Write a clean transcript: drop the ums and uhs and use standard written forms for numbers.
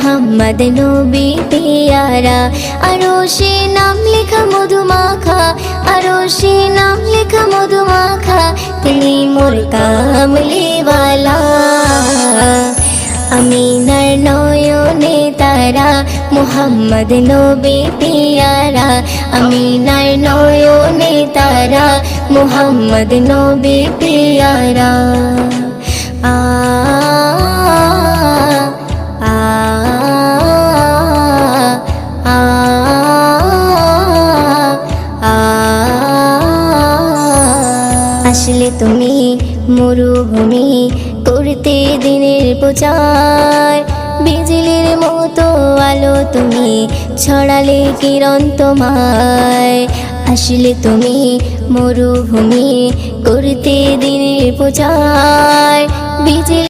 মুহাম্মদ নবী পিয়ারা। আরশে নাম লেখা মধুমাখা, আরশে নাম লেখা মধুমাখা, তিনি মোর কামলিওয়ালা। আমিনার নয়নে তারা, মুহাম্মদ নবী পিয়ারা। আমিনার নয়নে তারা, মুহাম্মদ নবী পিয়ারা। আ আ আ আ আসলে তুমি মরুভূমি করতে দিনের প্রচার, বিজলির মতো আলো তুমি ছড়ালে কিরণ তোমায়। আসলে তুমি মরুভূমি করতে দিনের প্রচার, বিজলি